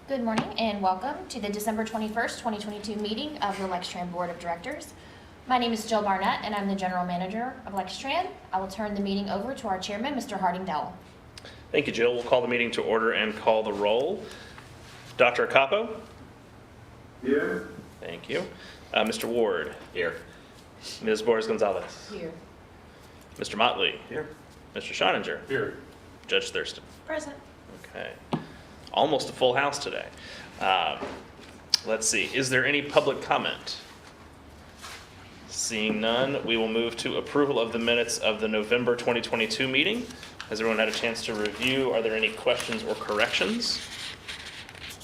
Good morning and welcome to the December 21st, 2022 meeting of the Lextran Board of Directors. My name is Jill Barnett and I'm the General Manager of Lextran. I will turn the meeting over to our Chairman, Mr. Harding Dowell. Thank you, Jill. We'll call the meeting to order and call the roll. Dr. Acapo? Here. Thank you. Mr. Ward? Here. Ms. Boris-Gonzalez? Here. Mr. Motley? Here. Mr. Schoninger? Here. Judge Thurston? Present. Okay. Almost a full house today. Let's see. Is there any public comment? Seeing none, we will move to approval of the minutes of the November 2022 meeting. Has everyone had a chance to review? Are there any questions or corrections?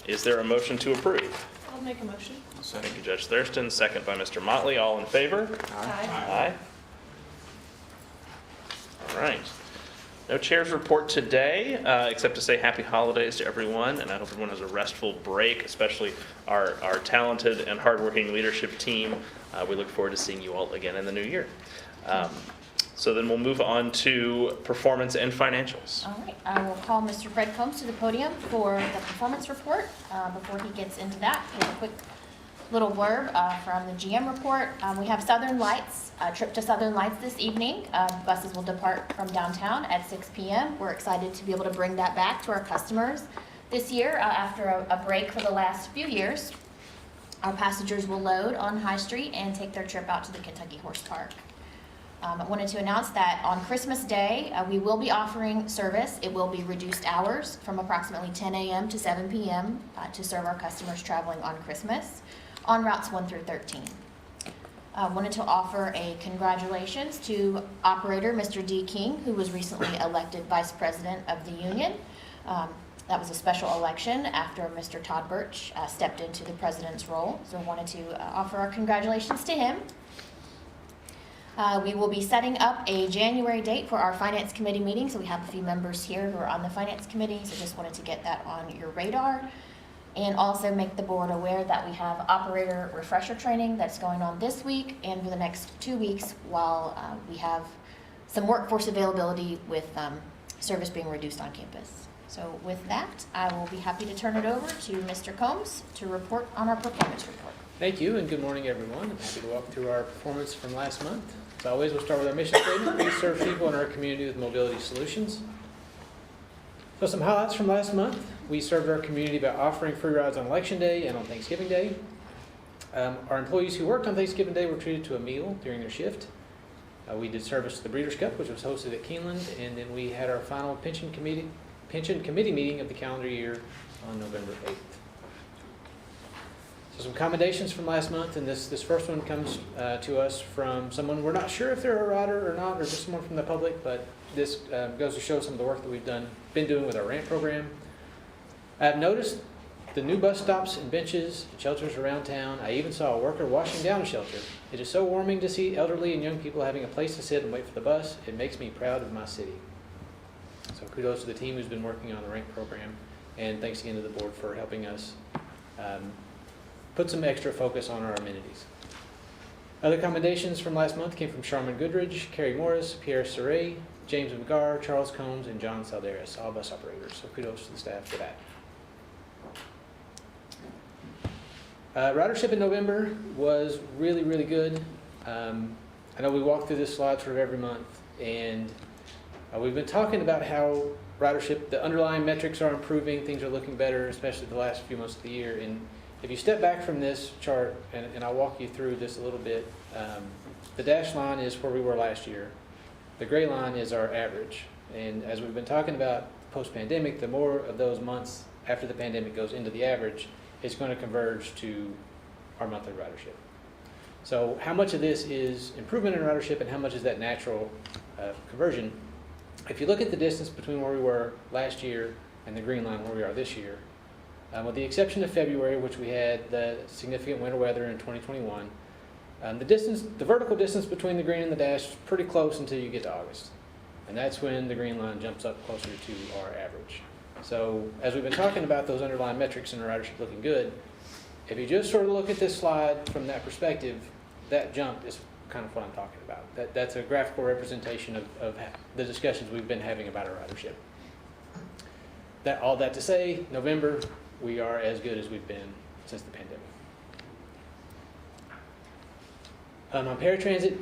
Is there a motion to approve? I'll make a motion. Thank you, Judge Thurston. Second by Mr. Motley. All in favor? Aye. Aye. All right. No chair's report today, except to say happy holidays to everyone, and I hope everyone has a restful break, especially our talented and hardworking leadership team. We look forward to seeing you all again in the new year. So then we'll move on to performance and financials. All right, I will call Mr. Fred Combs to the podium for the performance report. Before he gets into that, here's a quick little blurb from the GM report. We have Southern Lights, a trip to Southern Lights this evening. Buses will depart from downtown at 6 p.m. We're excited to be able to bring that back to our customers this year after a break for the last few years. Our passengers will load on High Street and take their trip out to the Kentucky Horse Park. I wanted to announce that on Christmas Day, we will be offering service. It will be reduced hours from approximately 10 a.m. to 7 p.m. To serve our customers traveling on Christmas on routes 1 through 13. I wanted to offer a congratulations to operator Mr. D. King, who was recently elected Vice President of the Union. That was a special election after Mr. Todd Birch stepped into the President's role. So I wanted to offer our congratulations to him. We will be setting up a January date for our Finance Committee meeting. So we have a few members here who are on the Finance Committee. So just wanted to get that on your radar. And also make the board aware that we have operator refresher training that's going on this week and for the next 2 weeks while we have some workforce availability with service being reduced on campus. So with that, I will be happy to turn it over to Mr. Combs to report on our performance report. Thank you and good morning everyone. I'm happy to walk through our performance from last month. As always, we'll start with our mission statement. We serve people in our community with mobility solutions. So some highlights from last month. We served our community by offering free rides on Election Day and on Thanksgiving Day. Our employees who worked on Thanksgiving Day were treated to a meal during their shift. We did service to the Breeders' Cup, which was hosted at Keeneland, and then we had our final pension committee meeting of the calendar year on November 8th. So some commendations from last month, and this first one comes to us from someone we're not sure if they're a rider or not, or just someone from the public, but this goes to show some of the work that we've been doing with our ramp program. I've noticed the new bus stops and benches and shelters around town. I even saw a worker washing down a shelter. It is so warming to see elderly and young people having a place to sit and wait for the bus. It makes me proud of my city. So kudos to the team who's been working on the ramp program, and thanks again to the board for helping us put some extra focus on our amenities. Other commendations from last month came from Charmin Goodridge, Carrie Morris, Pierre Saray, James McGarr, Charles Combs, and John Salderas, all bus operators. So kudos to the staff for that. Ridership in November was really, really good. I know we walk through this slide sort of every month, and we've been talking about how ridership, the underlying metrics are improving, things are looking better, especially the last few months of the year. And if you step back from this chart, and I'll walk you through this a little bit, the dashed line is where we were last year. The gray line is our average. And as we've been talking about post-pandemic, the more of those months after the pandemic goes into the average, it's going to converge to our monthly ridership. So how much of this is improvement in ridership and how much is that natural conversion? If you look at the distance between where we were last year and the green line where we are this year, with the exception of February, which we had the significant winter weather in 2021, the vertical distance between the green and the dash is pretty close until you get to August. And that's when the green line jumps up closer to our average. So as we've been talking about those underlying metrics and our ridership looking good, if you just sort of look at this slide from that perspective, that jump is kind of what I'm talking about. That's a graphical representation of the discussions we've been having about our ridership. All that to say, November we are as good as we've been since the pandemic. On paratransit,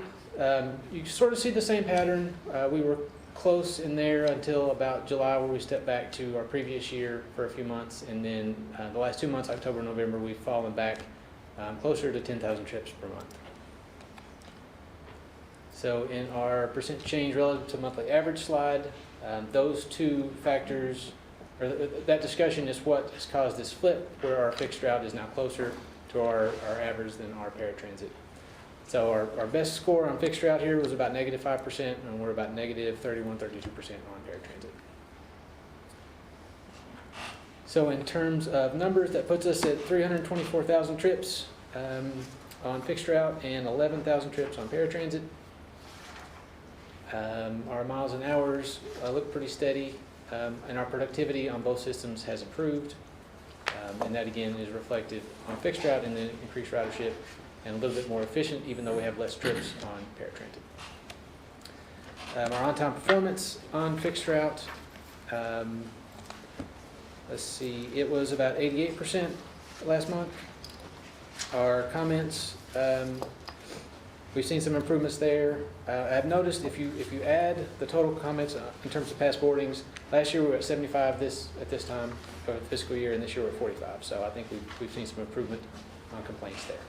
you sort of see the same pattern. We were close in there until about July, where we stepped back to our previous year for a few months, and then the last 2 months, October and November, we've fallen back closer to 10,000 trips per month. So in our percent change relative to monthly average slide, those two factors, or that discussion is what has caused this flip, where our fixed route is now closer to our average than our paratransit. So our best score on fixed route here was about -5%, and we're about -31, 32% on paratransit. So in terms of numbers, that puts us at 324,000 trips on fixed route and 11,000 trips on paratransit. Our miles and hours look pretty steady, and our productivity on both systems has improved. And that again is reflected on fixed route and then increased ridership, and a little bit more efficient, even though we have less trips on paratransit. Our on-time performance on fixed route, let's see, it was about 88% last month. Our comments, we've seen some improvements there. I've noticed if you add the total comments in terms of past boardings, last year we were at 75 at this time of the fiscal year, and this year we're at 45. So I think we've seen some improvement on complaints there.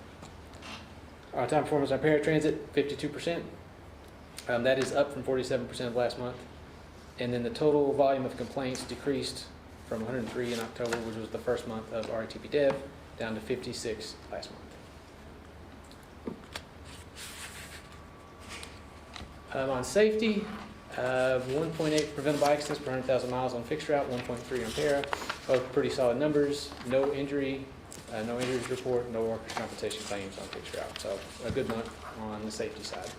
Our on-time performance on paratransit, 52%. That is up from 47% of last month. And then the total volume of complaints decreased from 103 in October, which was the first month of RITP Dev, down to 56 last month. On safety, 1.8 preventable accidents per 100,000 miles on fixed route, 1.3 on para. Both pretty solid numbers. No injuries report, no workers' compensation claims on fixed route. So a good month on the safety side.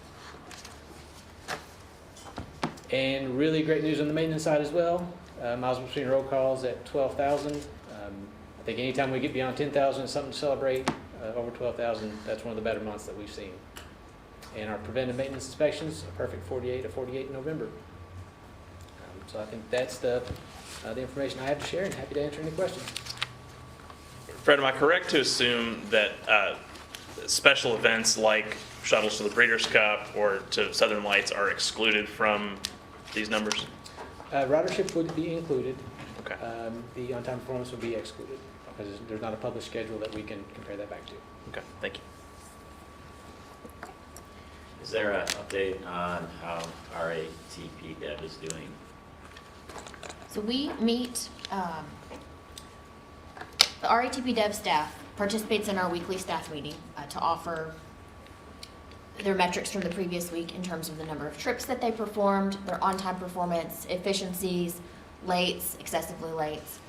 And really great news on the maintenance side as well. Miles between roll calls at 12,000. I think anytime we get beyond 10,000, it's something to celebrate. Over 12,000, that's one of the better months that we've seen. And our preventive maintenance inspections, a perfect 48 in November. So I think that's the information I have to share, and happy to answer any questions. Fred, am I correct to assume that special events like shuttles to the Breeders' Cup or to Southern Lights are excluded from these numbers? Ridership would be included. Okay. The on-time performance would be excluded because there's not a published schedule that we can compare that back to. Okay, thank you. Is there an update on how RATP Dev is doing? So we meet, the RATP Dev staff participates in our weekly staff meeting to offer their metrics from the previous week in terms of the number of trips that they performed, their on-time performance, efficiencies, lates, excessively lates,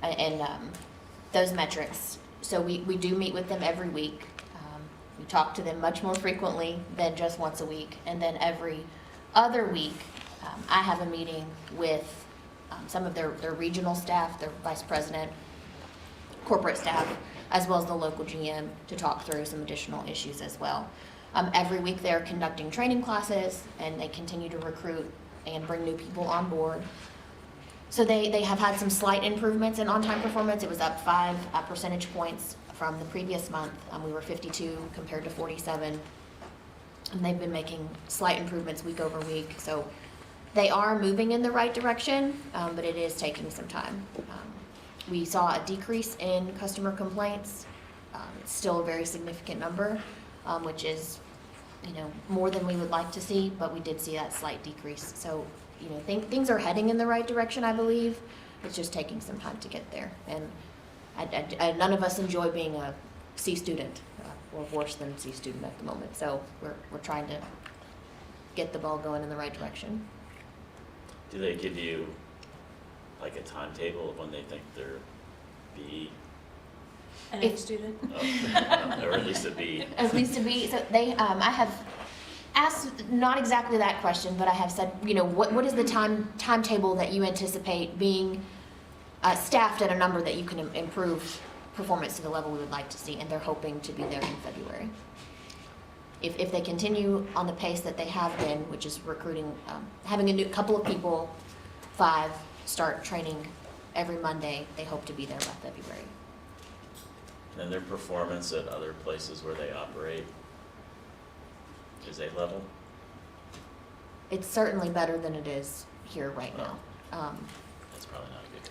and those metrics. So we do meet with them every week. We talk to them much more frequently than just once a week. And then every other week, I have a meeting with some of their regional staff, their vice president, corporate staff, as well as the local GM to talk through some additional issues as well. Every week they're conducting training classes, and they continue to recruit and bring new people on board. So they have had some slight improvements in on-time performance. It was up 5 percentage points from the previous month. We were 52 compared to 47. And they've been making slight improvements week over week. So they are moving in the right direction, but it is taking some time. We saw a decrease in customer complaints. It's still a very significant number, which is, more than we would like to see, but we did see that slight decrease. So, things are heading in the right direction, I believe. It's just taking some time to get there. And none of us enjoy being a C student, or worse than C student at the moment. So we're trying to get the ball going in the right direction. Do they give you like a timetable of when they think they're B? An A student? Or at least a B? At least a B. So they, I have asked not exactly that question, but I have said, what is the timetable that you anticipate being staffed at a number that you can improve performance to the level we would like to see, and they're hoping to be there in February. If they continue on the pace that they have been, which is recruiting, having a couple of people, 5, start training every Monday, they hope to be there by February. And their performance at other places where they operate is A-level? It's certainly better than it is here right now. That's probably not a good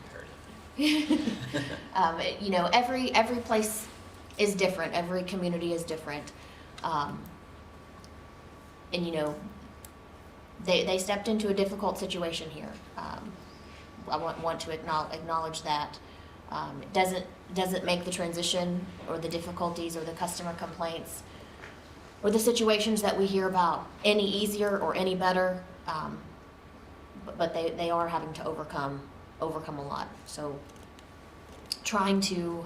comparative. You know, every place is different, every community is different. And, you know, they stepped into a difficult situation here. I want to acknowledge that. It doesn't make the transition or the difficulties or the customer complaints or the situations that we hear about any easier or any better. But they are having to overcome a lot. So trying to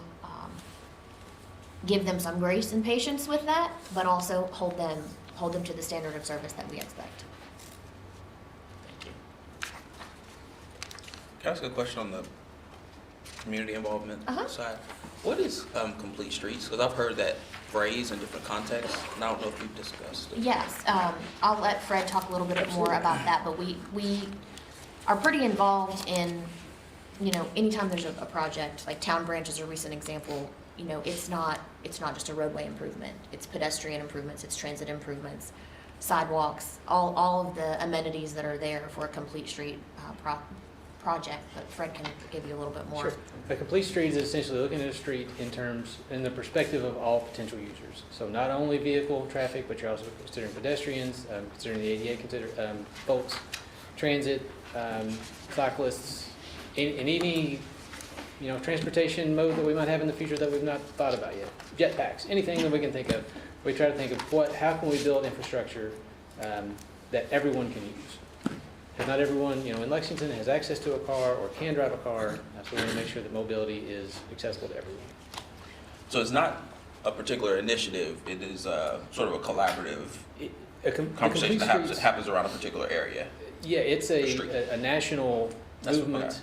give them some grace and patience with that, but also hold them to the standard of service that we expect. Thank you. Can I ask a question on the community involvement Uh-huh. side? What is complete streets? Because I've heard that phrase in different contexts, and I don't know if we've discussed it. Yes, I'll let Fred talk a little bit more about that, but we are pretty involved in, you know, anytime there's a project, like Town Branch is a recent example. You know, it's not just a roadway improvement. It's pedestrian improvements, it's transit improvements, sidewalks, all of the amenities that are there for a complete street project. But Fred can give you a little bit more. Sure. A complete street is essentially looking at a street in the perspective of all potential users. So not only vehicle traffic, but you're also considering pedestrians, considering the ADA, folks, transit, cyclists, in any, you know, transportation mode that we might have in the future that we've not thought about yet. Jetpacks, anything that we can think of. We try to think of how can we build infrastructure that everyone can use. Because not everyone, you know, in Lexington has access to a car or can drive a car, so we want to make sure that mobility is accessible to everyone. So it's not a particular initiative, it is sort of a collaborative conversation that happens around a particular area. Yeah, it's a national That's movement.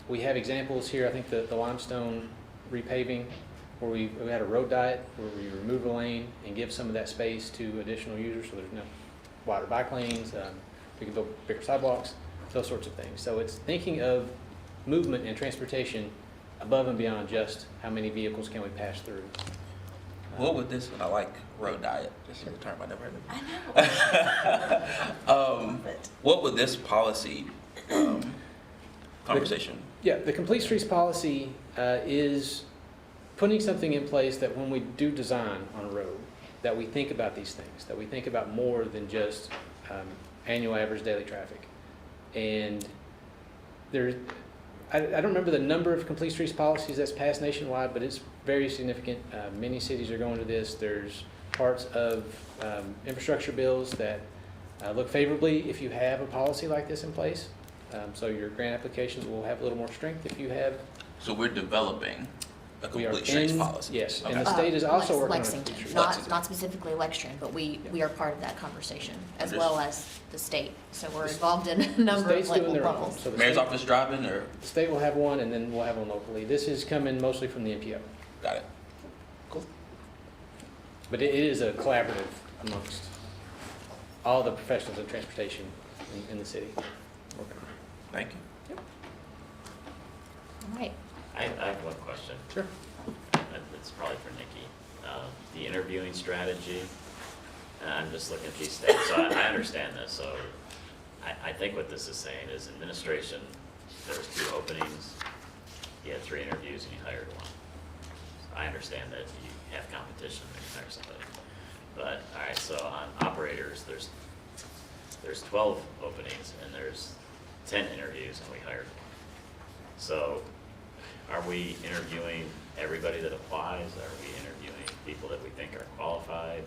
We have examples here, I think the limestone repaving, where we had a road diet, where we remove a lane and give some of that space to additional users, so there's no wider bike lanes, we can build bigger sidewalks, those sorts of things. So it's thinking of movement and transportation above and beyond just how many vehicles can we pass through. What would this, and I like road diet, this is a term I never heard I know. of. What would this policy conversation? Yeah, the Complete Streets policy is putting something in place that when we do design on a road, that we think about these things, that we think about more than just annual average daily traffic. And I don't remember the number of Complete Streets policies that's passed nationwide, but it's very significant. Many cities are going to this. There's parts of infrastructure bills that look favorably if you have a policy like this in place. So your grant applications will have a little more strength if you have. So we're developing a We are complete streets in, policy? yes, Okay. and the state is also working on a Lexington, complete streets. Lexington. not specifically Lextran, but we are part of that conversation, as Understood. well as the state. So we're involved in a The number of state's doing local their own. levels. So the Mayor's state- office driving, or, The state will have one, and then we'll have one locally. This is coming mostly from the MPO. got it. Cool. But it is a collaborative amongst all the professionals in transportation in the city. Working on it. Thank you. All right. I have one question. Sure. It's probably for Nikki. The interviewing strategy, I'm just looking at these stats, so I understand this, so I think what this is saying is administration, there was 2 openings, you had 3 interviews and you hired 1. I understand that you have competition and you hire somebody. But, all right, so on operators, there's 12 openings and there's 10 interviews and we hired 1. So are we interviewing everybody that applies? Are we interviewing people that we think are qualified?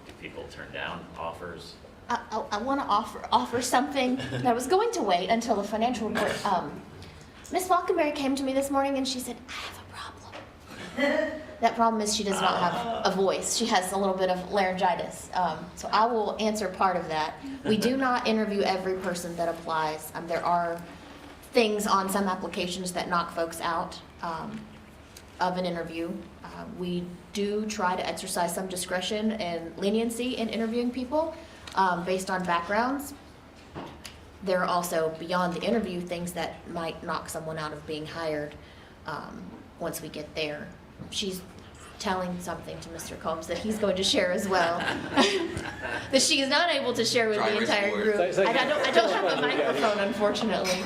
Do people turn down offers? I want to offer something that I was going to wait until the financial report. Ms. Falconberry came to me this morning and she said, I have a problem. That problem is she does not have a voice. She has a little bit of laryngitis. So I will answer part of that. We do not interview every person that applies. There are things on some applications that knock folks out of an interview. We do try to exercise some discretion and leniency in interviewing people based on backgrounds. There are also, beyond the interview, things that might knock someone out of being hired once we get there. she's telling something to Mr. Combs that he's going to share as well. That she is not able to share with the Driver's entire board. group. It's like- I don't have a microphone, unfortunately.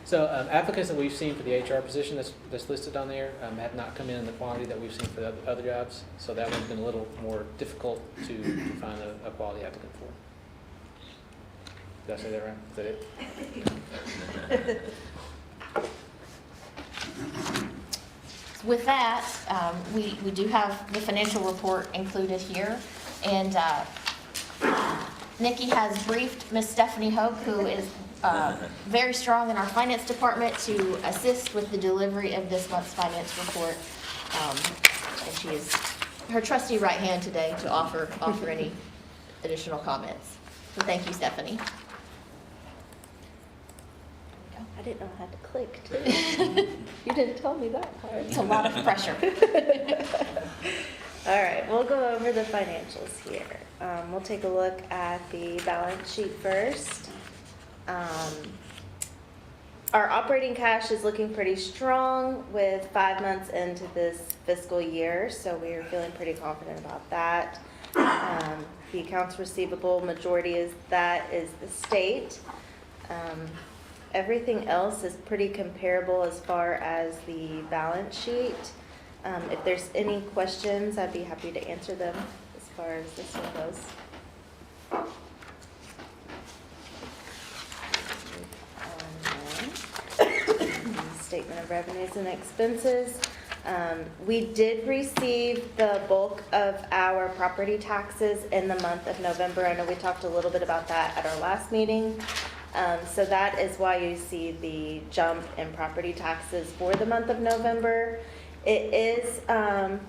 So applicants that we've seen for the HR position that's listed on there have not come in the quantity that we've seen for the other jobs. So that one's been a little more difficult to find a quality applicant for. Did I say that right? Is that it? With that, we do have the financial report included here, and Nikki has briefed Miss Stephanie Hoke, who is very strong in our finance department, to assist with the delivery of this month's finance report. And she is her trusty right hand today to offer any additional comments. So thank you, Stephanie. I didn't know how to click, too. You didn't tell me that part. It's a lot of pressure. All right, we'll go over the financials here. We'll take a look at the balance sheet first. Our operating cash is looking pretty strong with 5 months into this fiscal year, so we are feeling pretty confident about that. The accounts receivable, majority is the state. Everything else is pretty comparable as far as the balance sheet. If there's any questions, I'd be happy to answer them as far as this one goes. Statement of revenues and expenses. We did receive the bulk of our property taxes in the month of November. I know we talked a little bit about that at our last meeting. So that is why you see the jump in property taxes for the month of November. It is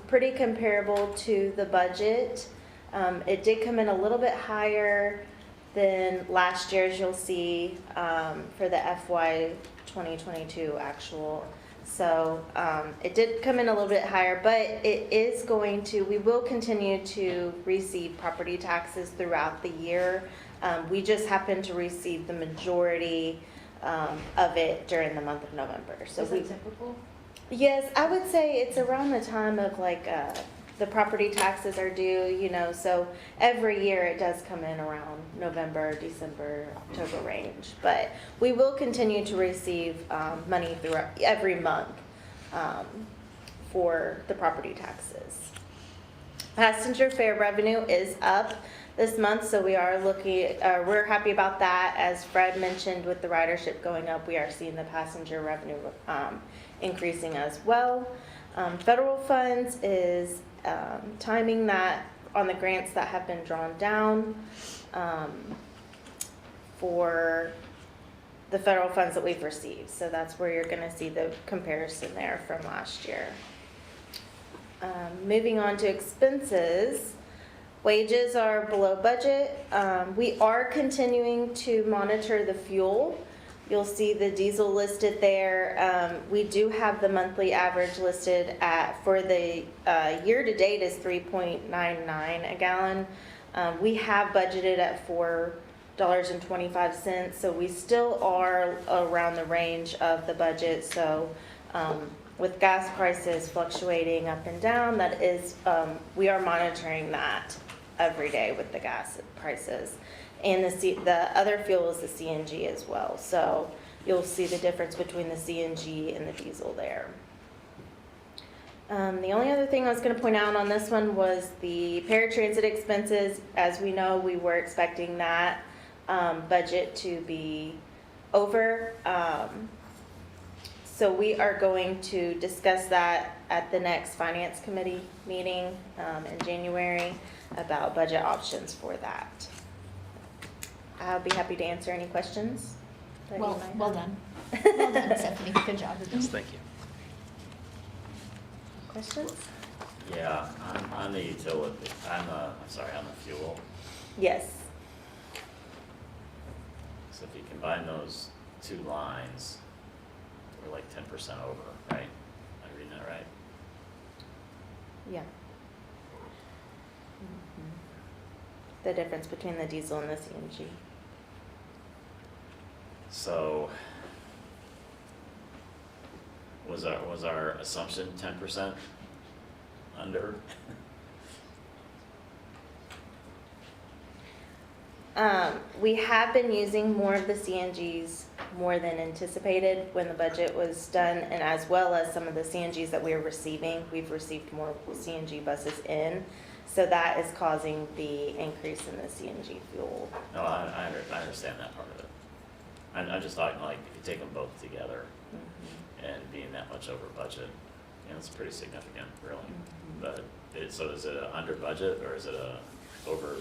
pretty comparable to the budget. It did come in a little bit higher than last year's, you'll see, for the FY 2022 actual. So it did come in a little bit higher, but it is we will continue to receive property taxes throughout the year. We just happen to receive the majority of it during the month of November. So Is that typical? Yes, I would say it's around the time of the property taxes are due, so every year it does come in around November, December, October range. But we will continue to receive money throughout every month for the property taxes. Passenger fare revenue is up this month, so we are we're happy about that. As Fred mentioned, with the ridership going up, we are seeing the passenger revenue increasing as well. Federal funds is timing that on the grants that have been drawn down for the federal funds that we've received. So that's where you're going to see the comparison there from last year. Moving on to expenses. Wages are below budget. We are continuing to monitor the fuel. You'll see the diesel listed there. We do have the monthly average listed for the year to date is 3.99 a gallon. We have budgeted at $4.25, so we still are around the range of the budget. So with gas prices fluctuating up and down, that is, we are monitoring that every day with the gas prices. And the other fuel is the CNG as well. So you'll see the difference between the CNG and the diesel there. The only other thing I was going to point out on this one was the paratransit expenses. As we know, we were expecting that budget to be over. So we are going to discuss that at the next Finance Committee meeting in January about budget options for that. I'll be happy to answer any questions that you might have. Well done. Well done, Stephanie. Good job. Yes, thank you. Questions? Yeah, on the utility, on the fuel. Yes. So if you combine those two lines, we're like 10% over, right? Am I reading that right? Yeah. The difference between the diesel and the CNG. Was our assumption 10% under? We have been using more of the CNGs more than anticipated when the budget was done, and as well as some of the CNGs that we're receiving. We've received more CNG buses in, so that is causing the increase in the CNG fuel. No, I understand that part of it. I'm just talking like if you take them both together and being that much over budget, you know, it's pretty significant, really. But so is it a under budget or is it a over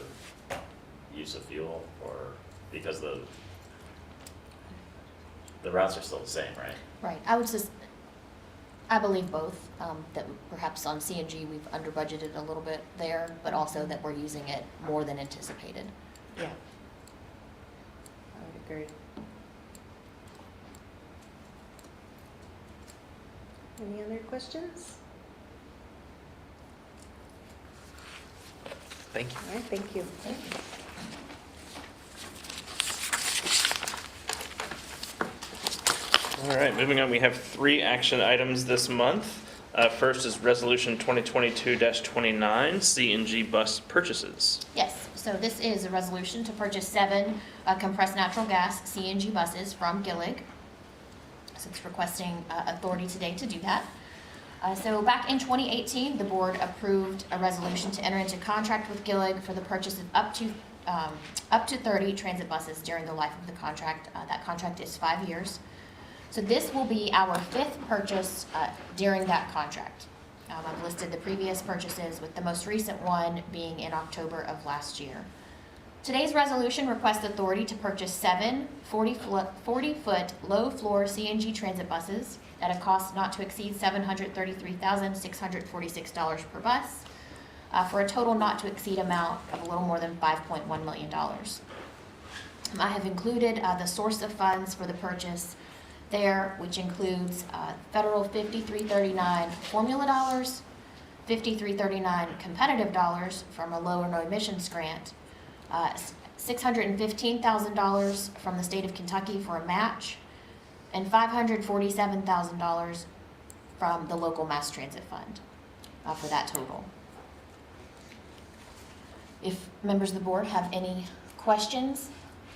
use of fuel, or because the routes are still the same, right? Right, I believe both, that perhaps on CNG we've under budgeted a little bit there, but also that we're using it more than anticipated. Yeah. I would agree. Any other questions? Thank you. All right, thank you. Thank you. All right, moving on, we have 3 action items this month. First is Resolution 2022-29, CNG bus purchases. Yes, so this is a resolution to purchase 7 compressed natural gas CNG buses from Gillig. So it's requesting authority today to do that. So back in 2018, the board approved a resolution to enter into contract with Gillig for the purchase of up to 30 transit buses during the life of the contract. That contract is 5 years. So this will be our 5th purchase during that contract. I've listed the previous purchases, with the most recent one being in October of last year. Today's resolution requests authority to purchase 7 40-foot low-floor CNG transit buses at a cost not to exceed $733,646 per bus, for a total not to exceed amount of a little more than $5.1 million. I have included the source of funds for the purchase there, which includes federal 5339 formula dollars, 5339 competitive dollars from a low or no emissions grant, $615,000 from the state of Kentucky for a match, and $547,000 from the local mass transit fund for that total. If members of the board have any questions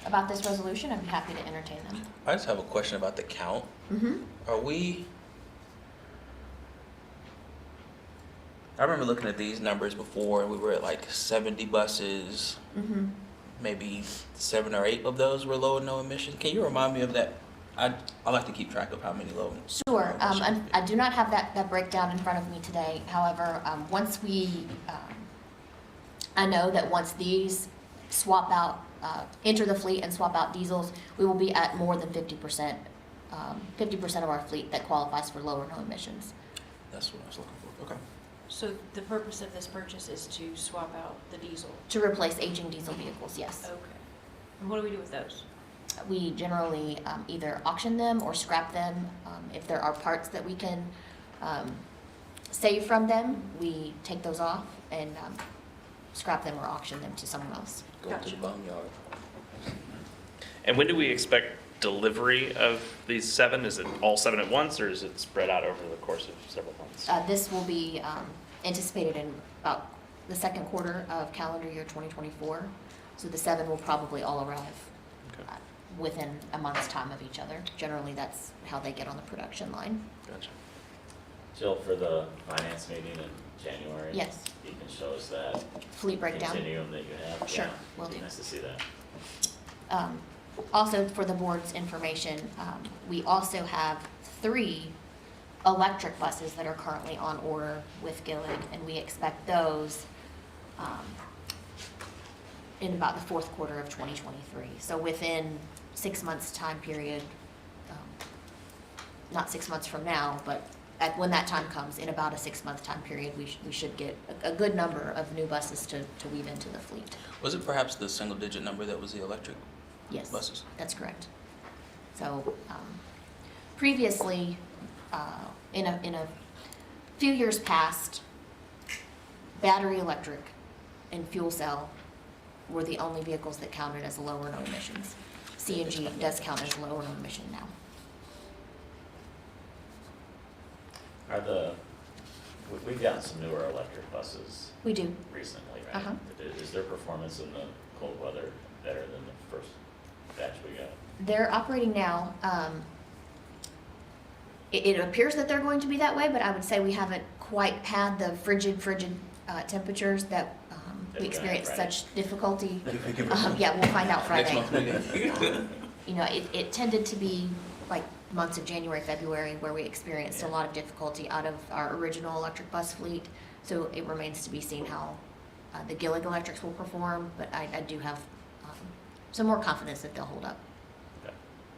about this resolution, I'd be happy to entertain them. I just have a question about the count. I remember looking at these numbers before, and we were at like 70 buses. Maybe 7 or 8 of those were low and no emission. Can you remind me of that? I like to keep track of how many low. Sure. I do not have that breakdown in front of me today. However, I know that once these swap out, enter the fleet and swap out diesels, we will be at more than 50%, 50% of our fleet that qualifies for low or no emissions. That's what I was looking for. Okay. So the purpose of this purchase is to swap out the diesel? To replace aging diesel vehicles, yes. Okay. And what do we do with those? We generally either auction them or scrap them. If there are parts that we can save from them, we take those off and scrap them or auction them to someone else. Go to the boneyard. And when do we expect delivery of these 7? Is it all 7 at once, or is it spread out over the course of several months? This will be anticipated in about the second quarter of calendar year 2024. So the 7 will probably all arrive within a month's time of each other. Generally, that's how they get on the production line. Gotcha. Jill, for the finance meeting in January? Yes. You can show us that Fleet breakdown. continuum that you have? Sure, Yeah, will it'd be do. nice to see that. Also, for the board's information, we also have 3 electric buses that are currently on order with Gillig, and we expect those in about the 4th quarter of 2023. So within 6 months time period, not 6 months from now, but when that time comes, in about a 6-month time period, we should get a good number of new buses to weave into the fleet. Was it perhaps the single-digit number that was the electric Yes, buses? that's correct. So previously, in a few years past, battery electric and fuel cell were the only vehicles that counted as low or no emissions. CNG does count as low or no emission now. We've gotten some newer electric buses We do. recently, right? Uh-huh. Is their performance in the cold weather better than the first batch we got? They're operating now. It appears that they're going to be that way, but I would say we haven't quite had the frigid temperatures that That we we're gonna experienced have such difficulty. Yeah, we'll find out Next Friday. month meeting. You know, it tended to be like months of January, February, where we experienced a lot of difficulty out of our original electric bus fleet. So it remains to be seen how the Gillig electrics will perform, but I do have some more confidence that they'll hold up. Okay.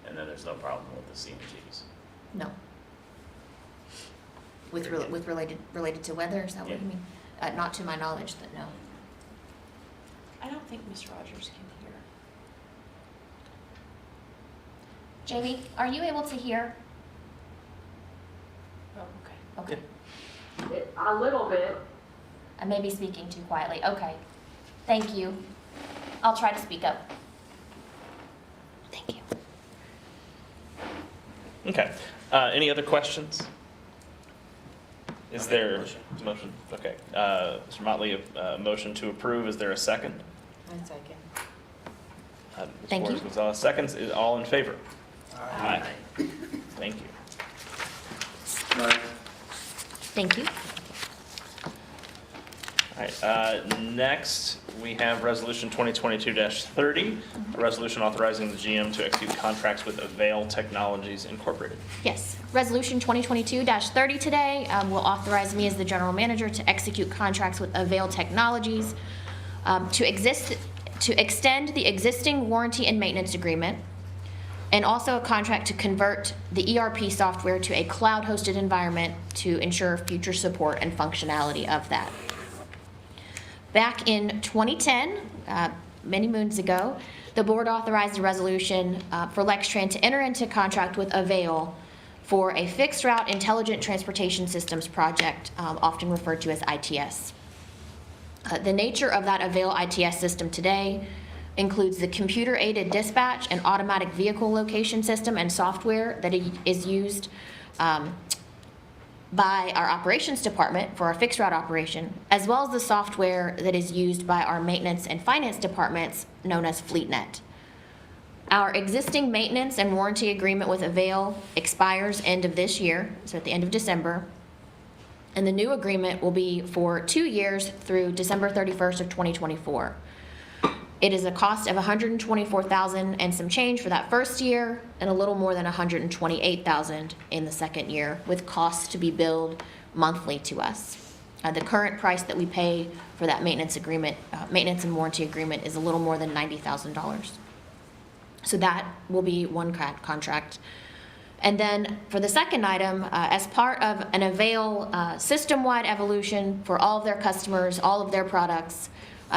And then there's no problem with the CNGs? No. With related to weather, is that what Yeah. you mean? Not to my knowledge, that no. I don't think Ms. Rogers can hear. Jamie, are you able to hear? Oh, okay. Okay. A little bit. I may be speaking too quietly. Okay. Thank you. I'll try to speak up. Thank you. Okay. Any other questions? Is there a motion? Okay. Mr. Motley, a motion to approve. Is there a second? One second. Ms. Thank you. Flores-Gonzalez seconds. Is all in favor? Aye. Thank you. Aye. Thank you. All right, next, we have Resolution 2022-30, a resolution authorizing the GM to execute contracts with Avail Technologies Incorporated. Yes. Resolution 2022-30 today will authorize me as the general manager to execute contracts with Avail Technologies to extend the existing warranty and maintenance agreement, and also a contract to convert the ERP software to a cloud-hosted environment to ensure future support and functionality of that. Back in 2010, many moons ago, the board authorized a resolution for Lextran to enter into contract with Avail for a fixed route intelligent transportation systems project, often referred to as ITS. The nature of that Avail ITS system today includes the computer-aided dispatch and automatic vehicle location system and software that is used by our operations department for our fixed route operation, as well as the software that is used by our maintenance and finance departments, known as FleetNet. Our existing maintenance and warranty agreement with Avail expires end of this year, so at the end of December, and the new agreement will be for 2 years through December 31st of 2024. It is a cost of $124,000 and some change for that first year, and a little more than $128,000 in the second year, with costs to be billed monthly to us. The current price that we pay for that maintenance agreement, maintenance and warranty agreement, is a little more than $90,000. So that will be one contract. And then for the second item, as part of an Avail system-wide evolution for all of their customers, all of their products,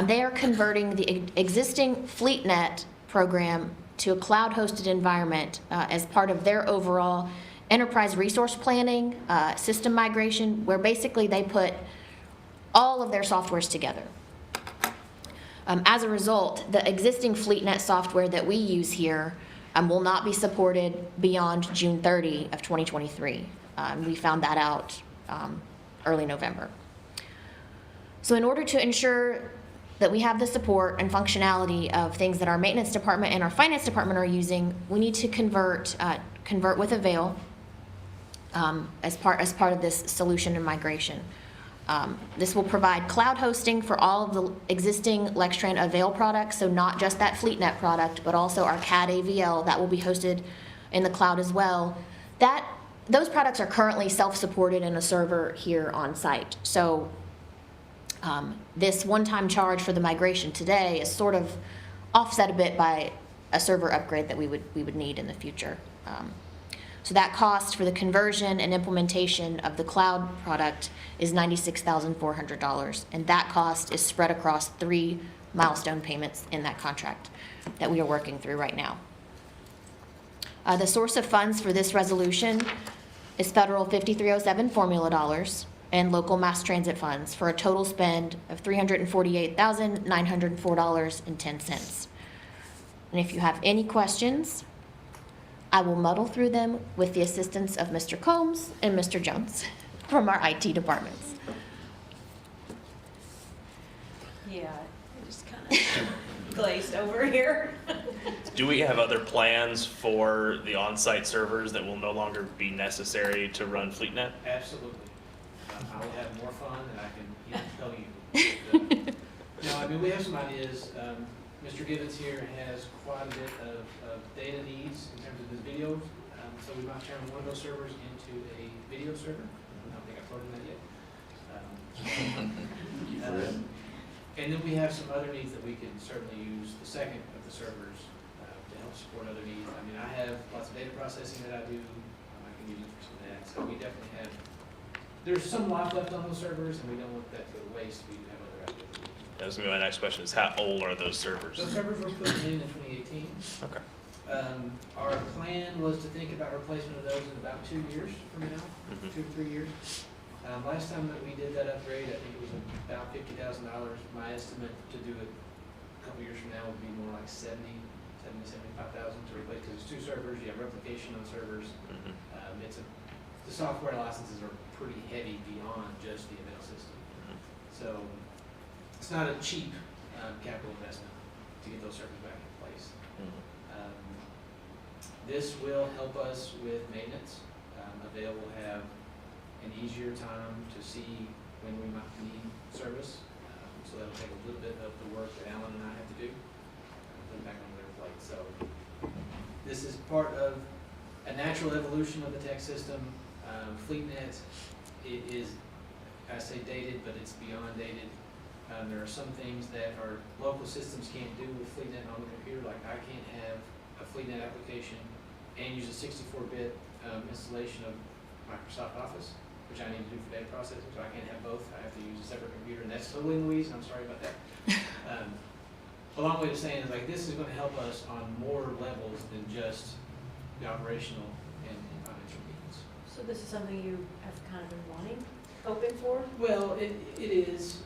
they are converting the existing FleetNet program to a cloud-hosted environment as part of their overall enterprise resource planning system migration, where basically they put all of their softwares together. As a result, the existing FleetNet software that we use here will not be supported beyond June 30 of 2023. We found that out early November. So in order to ensure that we have the support and functionality of things that our maintenance department and our finance department are using, we need to convert with Avail as part of this solution and migration. This will provide cloud hosting for all of the existing Lextran Avail products, so not just that FleetNet product, but also our CAD AVL that will be hosted in the cloud as well. Those products are currently self-supported in a server here on site. So this one-time charge for the migration today is sort of offset a bit by a server upgrade that we would need in the future. So that cost for the conversion and implementation of the cloud product is $96,400, and that cost is spread across 3 milestone payments in that contract that we are working through right now. The source of funds for this resolution is federal 5307 formula dollars and local mass transit funds for a total spend of $348,904.10. And if you have any questions, I will muddle through them with the assistance of Mr. Combs and Mr. Jones. from our IT departments. Yeah, it just kind of glazed over here. Do we have other plans for the on-site servers that will no longer be necessary to run FleetNet? Absolutely. I will have more fun than I can even tell you. No, I mean, we have some ideas. Mr. Gibbons here has quite a bit of data needs in terms of his video. So we might turn one of those servers into a video server. I don't think I've told him that yet. And then we have some other needs that we can certainly use the second of the servers to help support other needs. I mean, I have lots of data processing that I do. I can use it for some of that. So we definitely have, there's some life left on those servers, and we don't want that to go to waste. We do have other ideas. That was gonna be my next question, is how old are those servers? Those servers were put in 2018. Okay. Our plan was to think about replacement of those in about 2 years from now, Mhm. 2 to 3 years. Last time that we did that upgrade, I think it was about $50,000. My estimate to do it a couple years from now would be more like 75,000 to replace, because it's 2 servers, you have replication on servers. Mhm. The software licenses are pretty heavy beyond just the email system. Mhm. So it's not a cheap capital investment to get those servers back in place. Mhm. This will help us with maintenance. Avail will have an easier time to see when we might need service. So that'll take a little bit of the work that Alan and I have to do, put it back on their plate. So this is part of a natural evolution of the tech system. FleetNet, it is, I say dated, but it's beyond dated. There are some things that our local systems can't do with FleetNet on the computer, like I can't have a FleetNet application and use a 64-bit installation of Microsoft Office, which I need to do for data processing, so I can't have both. I have to use a separate computer, and that's totally in Louise, and I'm sorry about that. A long way of saying is like, this is gonna help us on more levels than just the operational and financial needs. So this is something you have kind of been wanting, hoping for? Well, it is,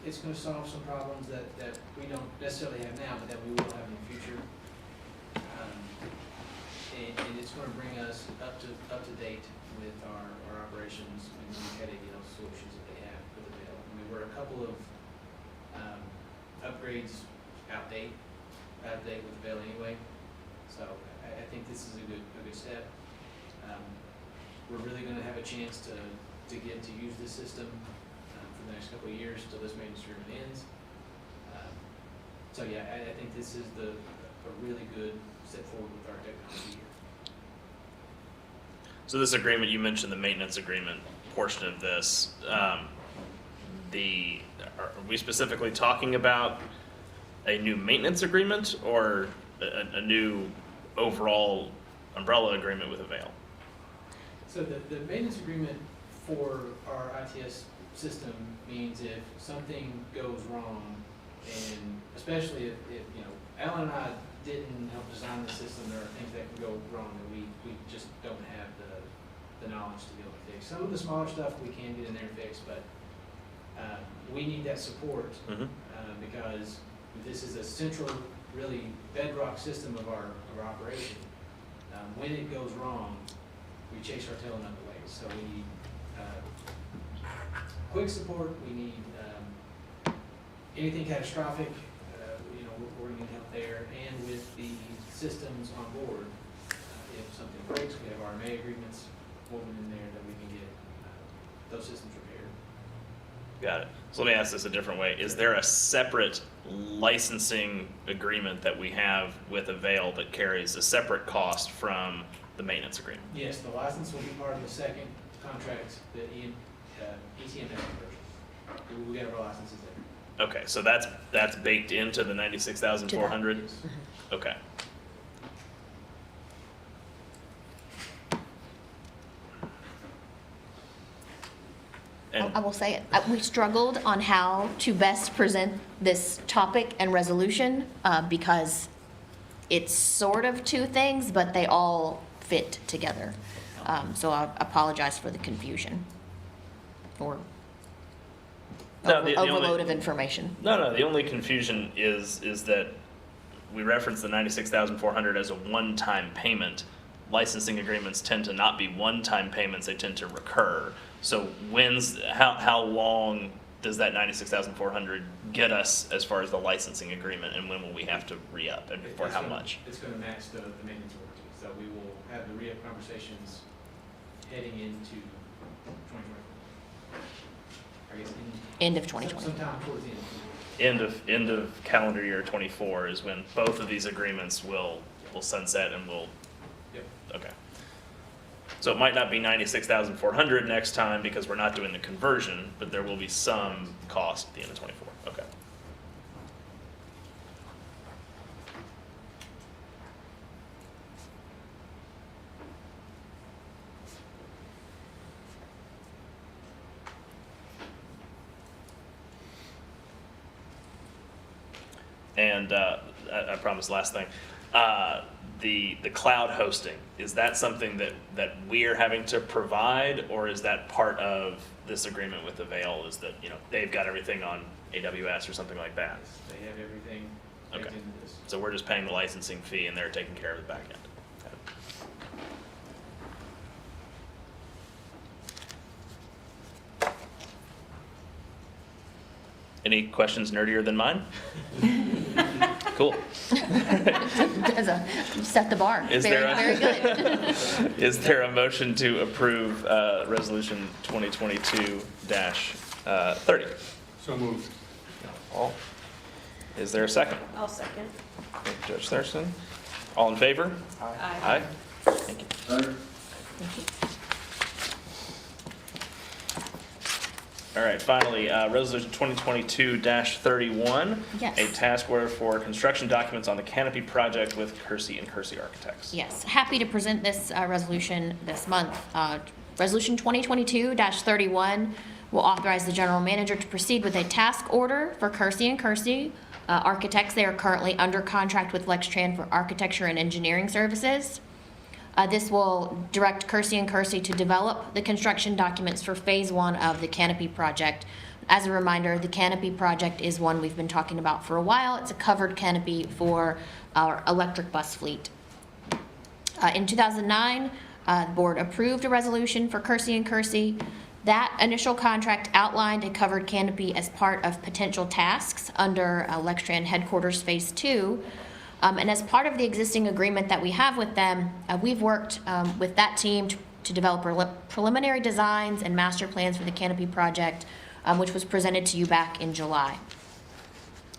it's gonna solve some problems that we don't necessarily have now, but that we will have in the future. And it's gonna bring us up to date with our operations and the headache solutions that they have with Avail. I mean, we're a couple of upgrades out of date with Avail anyway. So I think this is a good step. We're really gonna have a chance to get to use this system for the next couple of years till this maintenance agreement ends. So yeah, I think this is a really good step forward with our technology here. So this agreement, you mentioned the maintenance agreement portion of this. Are we specifically talking about a new maintenance agreement or a new overall umbrella agreement with Avail? So the maintenance agreement for our ITS system means if something goes wrong, and especially if Alan and I didn't help design the system, there are things that can go wrong that we just don't have the knowledge to be able to fix. Some of the smaller stuff we can get in there and fix, but we need that support because this is a central, really bedrock system of our operation. When it goes wrong, we chase our tail in other ways. So we need quick support. We need anything catastrophic. We're going to need help there. And with the systems on board, if something breaks, we have RMA agreements woven in there that we can get those systems repaired. Got it. So let me ask this a different way. Is there a separate licensing agreement that we have with Avail that carries a separate cost from the maintenance agreement? Yes, the license will be part of the second contract, the ETMS version. We have our licenses there. Okay, so that's baked into the 96,400? Yes. Okay. And I will say it, we struggled on how to best present this topic and resolution because it's sort of two things, but they all fit together. So I apologize for the confusion or No, the only- overload of information. No, the only confusion is that we reference the 96,400 as a one-time payment. Licensing agreements tend to not be one-time payments, they tend to recur. So how long does that 96,400 get us as far as the licensing agreement, and when will we have to re-up, and for how much? It's gonna match the maintenance warranty, so we will have the re-up conversations heading into 2024. I guess End of 2020. sometime towards the end. End of calendar year 24 is when both of these agreements will sunset and will, Yep. okay. So it might not be 96,400 next time because we're not doing the conversion, but there will be some cost at the end of 24, okay. And I promise, last thing, the cloud hosting, is that something that we are having to provide, or is that part of this agreement with Avail? Is that, they've got everything on AWS or something like that? They have everything Okay. baked into this. So we're just paying the licensing fee and they're taking care of the back end. Any questions nerdier than mine? Cool. You set the bar. Is Very, there very good. Is there a motion to approve Resolution 2022-30? So moved. All. Is there a second? I'll second. Thank you, Judge Thurston. All in favor? Aye. Thank you. Aye. All right, finally, Resolution 2022-31. Yes. A task order for construction documents on the Canopy project with Kersey and Kersey Architects. Yes, happy to present this resolution this month. Resolution 2022-31 will authorize the general manager to proceed with a task order for Kersey and Kersey Architects. They are currently under contract with Lextran for architecture and engineering services. This will direct Kersey and Kersey to develop the construction documents for Phase 1 of the Canopy project. As a reminder, the Canopy project is one we've been talking about for a while. It's a covered canopy for our electric bus fleet. In 2009, the board approved a resolution for Kersey and Kersey. That initial contract outlined a covered canopy as part of potential tasks under Lextran Headquarters Phase 2. And as part of the existing agreement that we have with them, we've worked with that team to develop preliminary designs and master plans for the Canopy project, which was presented to you back in July.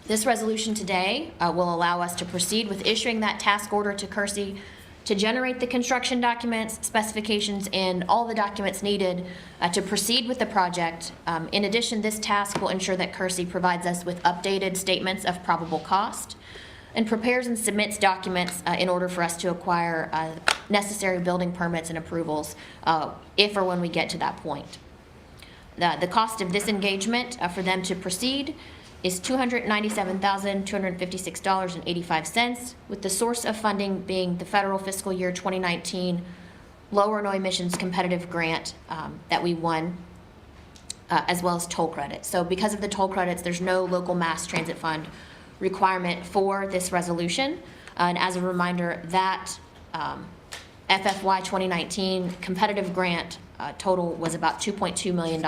This resolution today will allow us to proceed with issuing that task order to Kersey to generate the construction documents, specifications, and all the documents needed to proceed with the project. In addition, this task will ensure that Kersey provides us with updated statements of probable cost and prepares and submits documents in order for us to acquire necessary building permits and approvals if or when we get to that point. The cost of this engagement for them to proceed is $297,256.85, with the source of funding being the federal fiscal year 2019 Lower No Emissions Competitive Grant that we won, as well as toll credits. So because of the toll credits, there's no local mass transit fund requirement for this resolution. And as a reminder, that FFY 2019 competitive grant total was about $2.2 million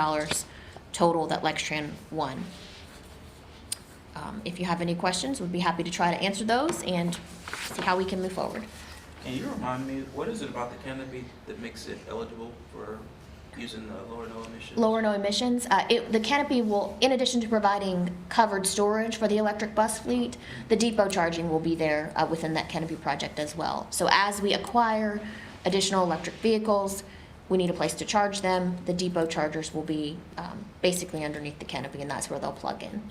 total that Lextran won. If you have any questions, we'd be happy to try to answer those and see how we can move forward. Can you remind me, what is it about the canopy that makes it eligible for using the lower no emissions? Lower no emissions. The canopy will, in addition to providing covered storage for the electric bus fleet, the depot charging will be there within that canopy project as well. So as we acquire additional electric vehicles, we need a place to charge them. The depot chargers will be basically underneath the canopy, and that's where they'll plug in.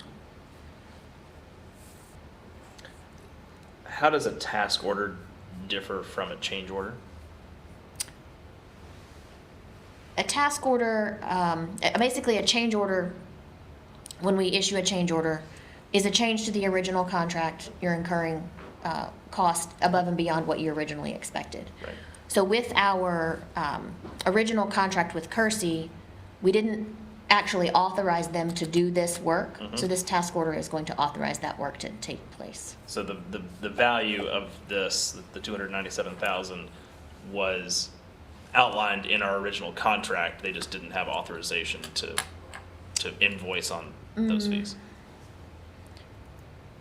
How does a task order differ from a change order? A task order, basically a change order, when we issue a change order, is a change to the original contract. You're incurring cost above and beyond what you originally expected. Right. So with our original contract with Kersey, we didn't actually authorize them to do this work. Mhm. So this task order is going to authorize that work to take place. So the value of this, the $297,000, was outlined in our original contract. They just didn't have authorization to invoice on those fees.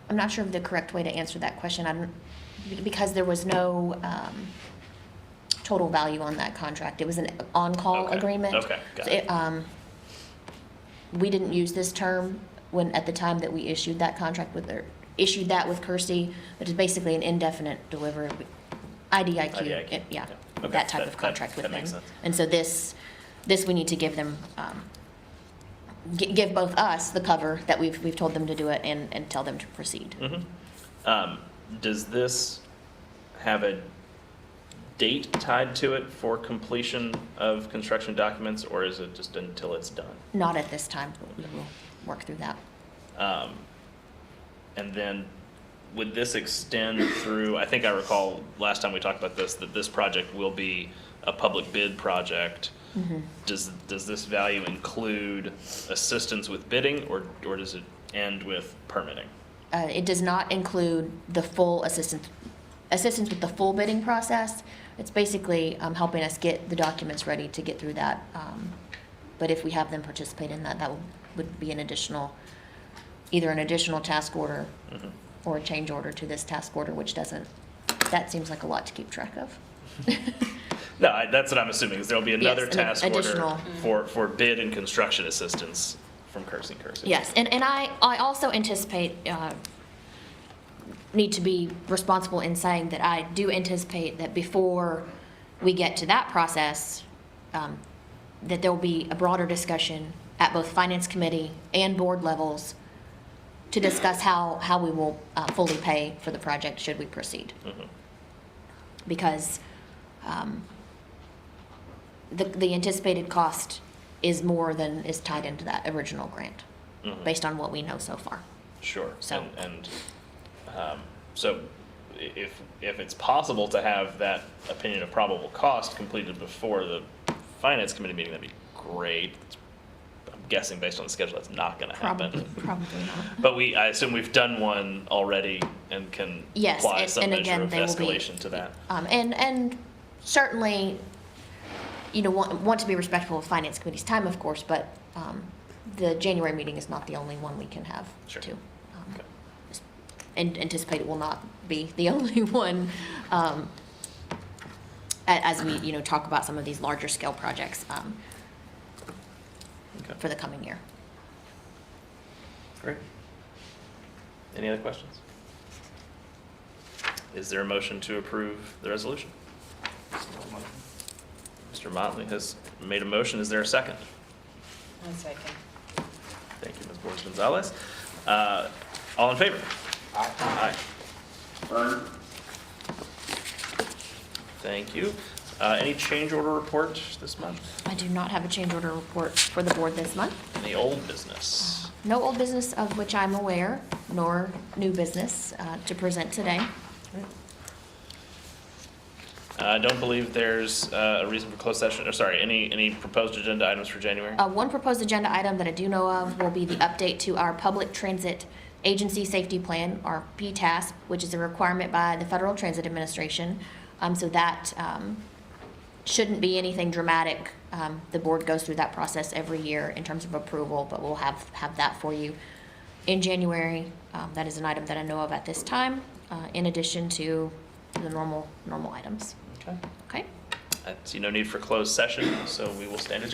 I'm not sure of the correct way to answer that question. Because there was no total value on that contract. It was an on-call Okay. agreement. Okay, got So it. we didn't use this term at the time that we issued that contract with, or issued that with Kirsty, but it's basically an indefinite delivery, IDIQ, yeah, Okay, that type of contract with that them. makes sense. And so this we need to give them, give both us the cover that we've told them to do it and tell them to proceed. Does this have a date tied to it for completion of construction documents, or is it just until it's done? Not at this time, but we will work through that. And then would this extend through, I think I recall last time we talked about this, that this project will be a public bid project. Does this value include assistance with bidding, or does it end with permitting? It does not include the full assistance with the full bidding process. It's basically helping us get the documents ready to get through that. But if we have them participate in that, would be either an additional task order or a change order to this task order, which that seems like a lot to keep track of. No, that's what I'm assuming, is there'll be another Yes, task additional. order for bid and construction assistance from Kersey. Yes, and I also anticipate, need to be responsible in saying that I do anticipate that before we get to that process, that there will be a broader discussion at both finance committee and board levels to discuss how we will fully pay for the project should we proceed. Because the anticipated cost is more than is tied into that original grant, based on what we know so far. Sure. So- So if it's possible to have that opinion of probable cost completed before the finance committee meeting, that'd be great. I'm guessing based on the schedule, that's not gonna happen. Probably not. But I assume we've done one already and can Yes, apply and- some and measure again, of they will be- escalation to that. And certainly, want to be respectful of finance committee's time, of course, but the January meeting is not the only one we can have Sure. too. Okay. And anticipate it will not be the only one, as we, talk about some of these larger scale projects Okay. for the coming year. Great. Any other questions? Is there a motion to approve the resolution? Mr. Motley has made a motion. Is there a second? 1 second. Thank you, Ms. Borges Gonzalez. All in favor? Aye. Aye. Thank you. Any change order report this month? I do not have a change order report for the board this month. Any old business? No old business of which I'm aware, nor new business to present today. I don't believe there's a reason for closed session, or sorry, any proposed agenda items for January? One proposed agenda item that I do know of will be the update to our Public Transit Agency Safety Plan, or PTASP, which is a requirement by the Federal Transit Administration. So that shouldn't be anything dramatic. The board goes through that process every year in terms of approval, but we'll have that for you in January. That is an item that I know of at this time, in addition to the normal items. Okay. Okay? I see no need for closed session, so we will stand adjourned.